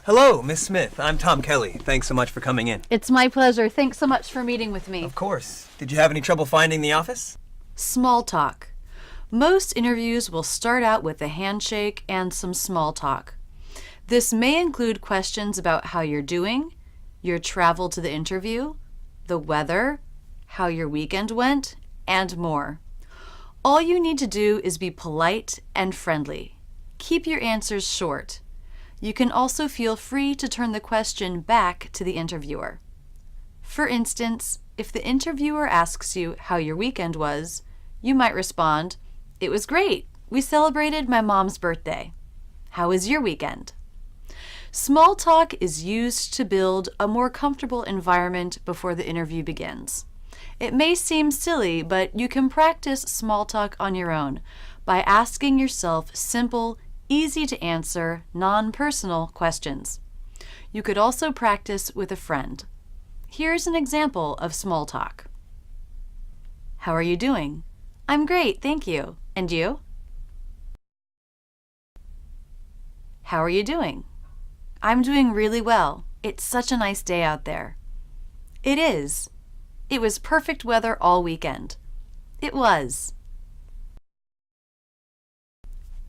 Hello, Miss Smith. I'm Tom Kelly. Thanks so much for coming in. It's my pleasure. Thanks so much for meeting with me. Of course. Did you have any trouble finding the office? Small talk. Most interviews will start out with a handshake and some small talk. This may include questions about how you're doing, your travel to the interview, the weather, how your weekend went, and more. All you need to do is be polite and friendly. Keep your answers short. You can also feel free to turn the question back to the interviewer. For instance, if the interviewer asks you how your weekend was, you might respond, "It was great. We celebrated my mom's birthday. How was your weekend?" Small talk is used to build a more comfortable environment before the interview begins. It may seem silly, but you can practice small talk on your own by asking yourself simple, easy to answer, non-personal questions. You could also practice with a friend. Here's an example of small talk. How are you doing? I'm great, thank you. And you? How are you doing? I'm doing really well. It's such a nice day out there. It is. It was perfect weather all weekend. It was.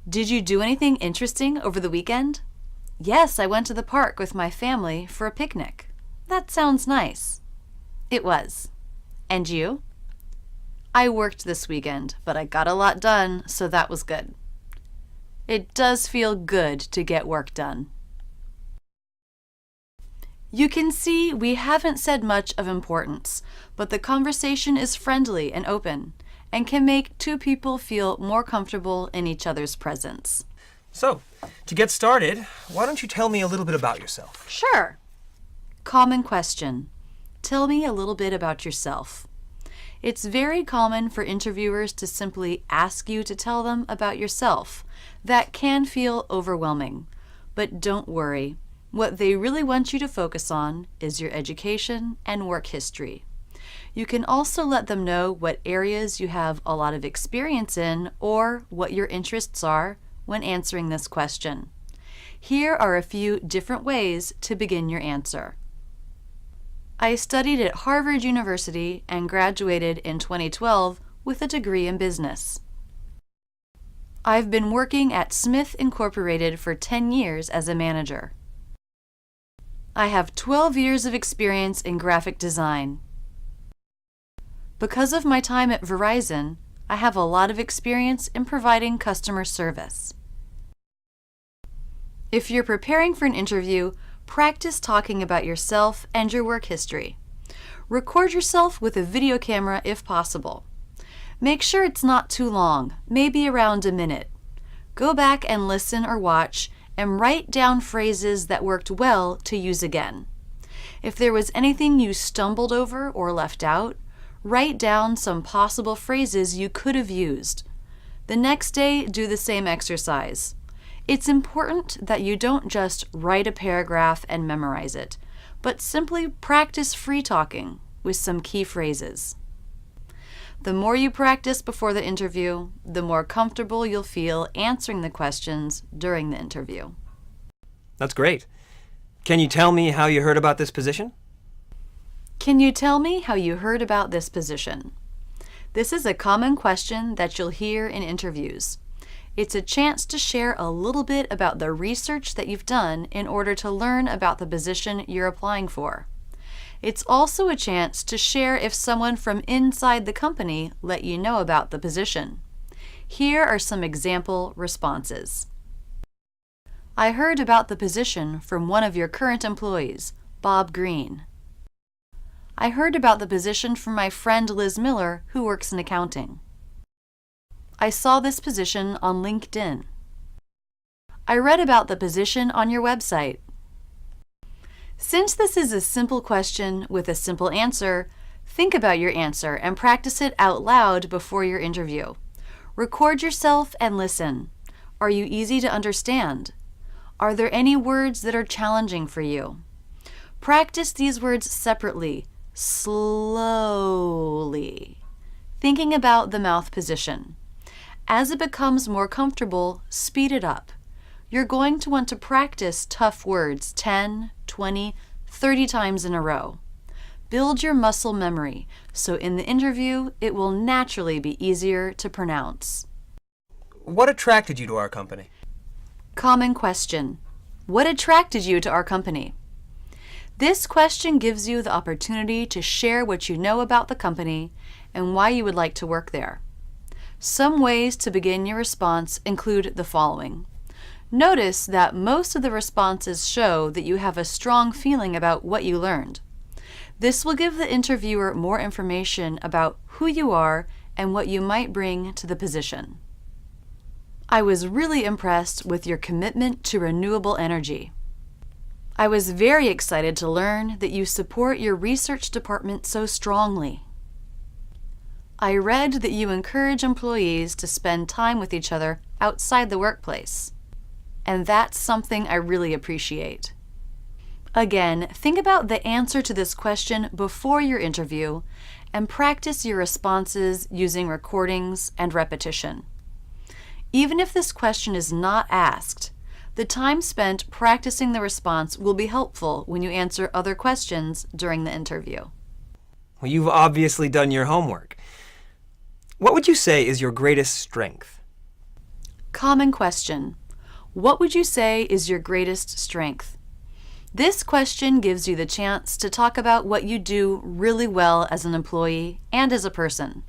Did you do anything interesting over the weekend? Yes, I went to the park with my family for a picnic. That sounds nice. It was. And you? I worked this weekend, but I got a lot done, so that was good. It does feel good to get work done. You can see we haven't said much of importance, but the conversation is friendly and open, and can make two people feel more comfortable in each other's presence. So, to get started, why don't you tell me a little bit about yourself? Sure. Common question. Tell me a little bit about yourself. It's very common for interviewers to simply ask you to tell them about yourself. That can feel overwhelming, but don't worry. What they really want you to focus on is your education and work history. You can also let them know what areas you have a lot of experience in or what your interests are when answering this question. Here are a few different ways to begin your answer. I studied at Harvard University and graduated in 2012 with a degree in business. I've been working at Smith Incorporated for 10 years as a manager. I have 12 years of experience in graphic design. Because of my time at Verizon, I have a lot of experience in providing customer service. If you're preparing for an interview, practice talking about yourself and your work history. Record yourself with a video camera if possible. Make sure it's not too long, maybe around a minute. Go back and listen or watch and write down phrases that worked well to use again. If there was anything you stumbled over or left out, write down some possible phrases you could have used. The next day, do the same exercise. It's important that you don't just write a paragraph and memorize it, but simply practice free talking with some key phrases. The more you practice before the interview, the more comfortable you'll feel answering the questions during the interview. That's great. Can you tell me how you heard about this position? Can you tell me how you heard about this position? This is a common question that you'll hear in interviews. It's a chance to share a little bit about the research that you've done in order to learn about the position you're applying for. It's also a chance to share if someone from inside the company let you know about the position. Here are some example responses. I heard about the position from one of your current employees, Bob Green. I heard about the position from my friend Liz Miller, who works in accounting. I saw this position on LinkedIn. I read about the position on your website. Since this is a simple question with a simple answer, think about your answer and practice it out loud before your interview. Record yourself and listen. Are you easy to understand? Are there any words that are challenging for you? Practice these words separately, slowly, thinking about the mouth position. As it becomes more comfortable, speed it up. you're going to want to practice tough words 10, 20, 30 times in a row. Build your muscle memory, so in the interview, it will naturally be easier to pronounce. What attracted you to our company? Common question. What attracted you to our company? This question gives you the opportunity to share what you know about the company and why you would like to work there. Some ways to begin your response include the following. Notice that most of the responses show that you have a strong feeling about what you learned. This will give the interviewer more information about who you are and what you might bring to the position. I was really impressed with your commitment to renewable energy. I was very excited to learn that you support your research department so strongly. I read that you encourage employees to spend time with each other outside the workplace. And that's something I really appreciate. Again, think about the answer to this question before your interview and practice your responses using recordings and repetition. Even if this question is not asked, the time spent practicing the response will be helpful when you answer other questions during the interview. Well, you've obviously done your homework. What would you say is your greatest strength? Common question. What would you say is your greatest strength? This question gives you the chance to talk about what you do really well as an employee and as a person.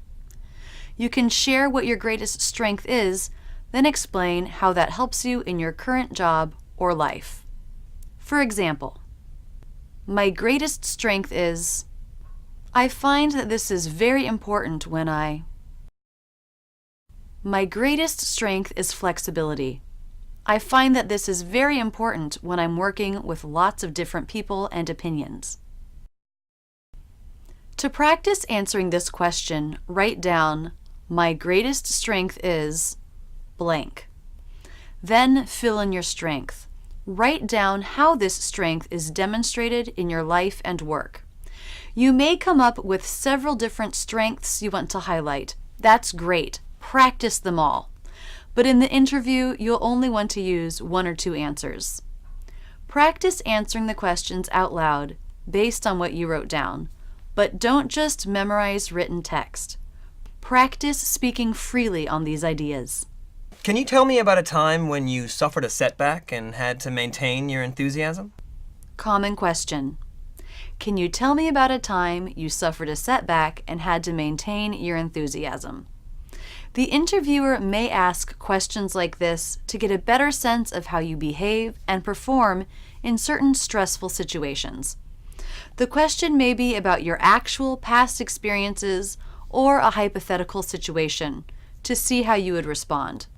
You can share what your greatest strength is, then explain how that helps you in your current job or life. For example, my greatest strength is, I find that this is very important when My greatest strength is flexibility. I find that this is very important when I'm working with lots of different people and opinions. To practice answering this question, write down, my greatest strength is blank. Then fill in your strength. Write down how this strength is demonstrated in your life and work. You may come up with several different strengths you want to highlight. That's great. Practice them all. But in the interview, you'll only want to use one or two answers. Practice answering the questions out loud based on what you wrote down, but don't just memorize written text. Practice speaking freely on these ideas. Can you tell me about a time when you suffered a setback and had to maintain your enthusiasm? Common question. Can you tell me about a time you suffered a setback and had to maintain your enthusiasm? The interviewer may ask questions like this to get a better sense of how you behave and perform in certain stressful situations. The question may be about your actual past experiences or a hypothetical situation to see how you would respond.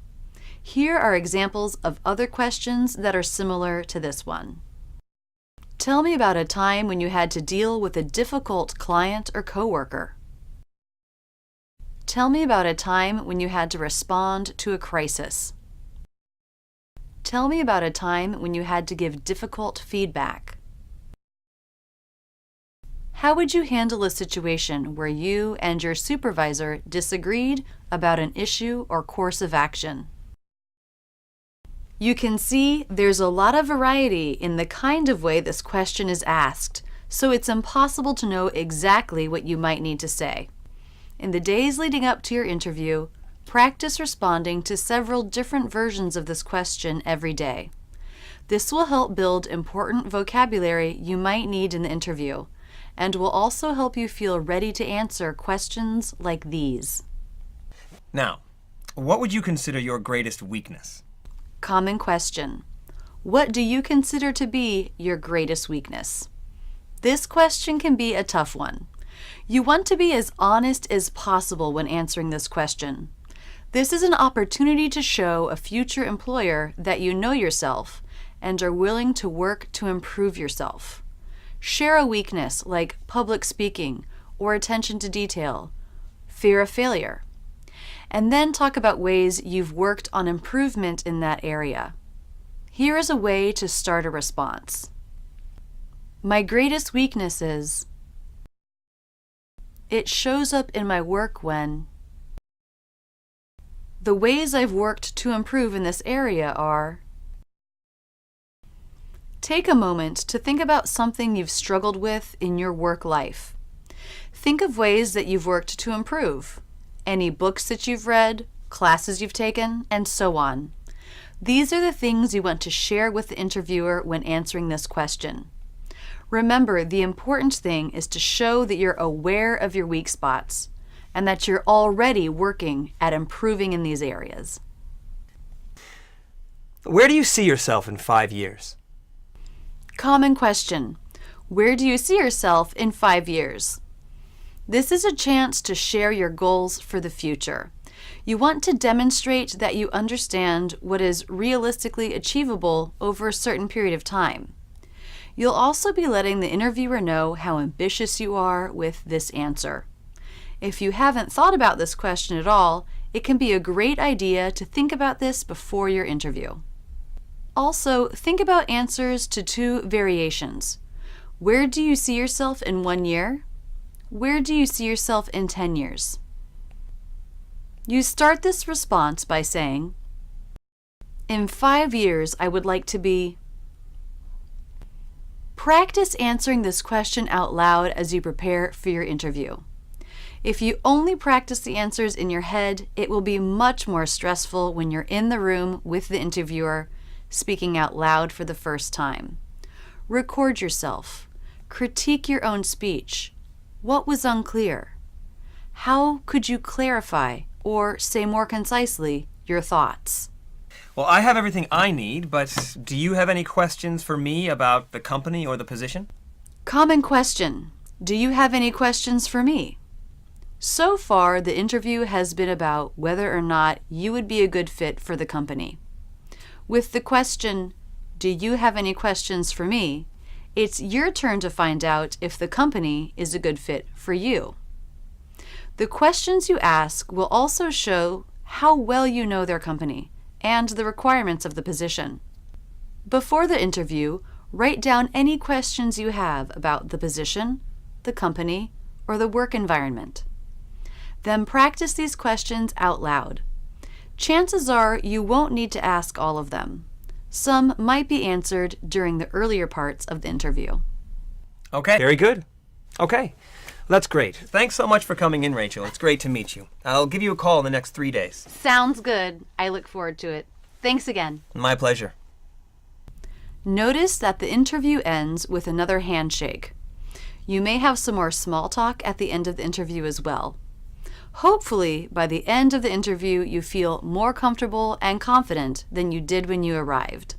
Here are examples of other questions that are similar to this one. Tell me about a time when you had to deal with a difficult client or coworker. Tell me about a time when you had to respond to a crisis. Tell me about a time when you had to give difficult feedback. How would you handle a situation where you and your supervisor disagreed about an issue or course of action? You can see there's a lot of variety in the kind of way this question is asked, so it's impossible to know exactly what you might need to say. In the days leading up to your interview, practice responding to several different versions of this question every day. This will help build important vocabulary you might need in the interview, and will also help you feel ready to answer questions like these. Now, what would you consider your greatest weakness? Common question. What do you consider to be your greatest weakness? This question can be a tough one. You want to be as honest as possible when answering this question. This is an opportunity to show a future employer that you know yourself and are willing to work to improve yourself. Share a weakness like public speaking or attention to detail, fear of failure, and then talk about ways you've worked on improvement in that area. Here is a way to start a response. My greatest weakness is, it shows up in my work when. The ways I've worked to improve in this area are. Take a moment to think about something you've struggled with in your work life. Think of ways that you've worked to improve, any books that you've read, classes you've taken, and so on. These are the things you want to share with the interviewer when answering this question. Remember, the important thing is to show that you're aware of your weak spots and that you're already working at improving in these areas. Where do you see yourself in 5 years? Common question. Where do you see yourself in 5 years? This is a chance to share your goals for the future. You want to demonstrate that you understand what is realistically achievable over a certain period of time. You'll also be letting the interviewer know how ambitious you are with this answer. If you haven't thought about this question at all, it can be a great idea to think about this before your interview. Also, think about answers to 2 variations. Where do you see yourself in 1 year? Where do you see yourself in 10 years? You start this response by saying, in 5 years, I would like to be. Practice answering this question out loud as you prepare for your interview. If you only practice the answers in your head, it will be much more stressful when you're in the room with the interviewer, speaking out loud for the first time. Record yourself. Critique your own speech. What was unclear? How could you clarify or say more concisely your thoughts? Well, I have everything I need, but do you have any questions for me about the company or the position? Common question. Do you have any questions for me? So far, the interview has been about whether or not you would be a good fit for the company. With the question, do you have any questions for me? It's your turn to find out if the company is a good fit for you. The questions you ask will also show how well you know their company and the requirements of the position. Before the interview, write down any questions you have about the position, the company, or the work environment. Then practice these questions out loud. Chances are you won't need to ask all of them. Some might be answered during the earlier parts of the interview. Okay. Very good. Okay. That's great. Thanks so much for coming in, Rachel. It's great to meet you. I'll give you a call in the next 3 days. Sounds good. I look forward to it. Thanks again. My pleasure. Notice that the interview ends with another handshake. You may have some more small talk at the end of the interview as well. Hopefully, by the end of the interview, you feel more comfortable and confident than you did when you arrived.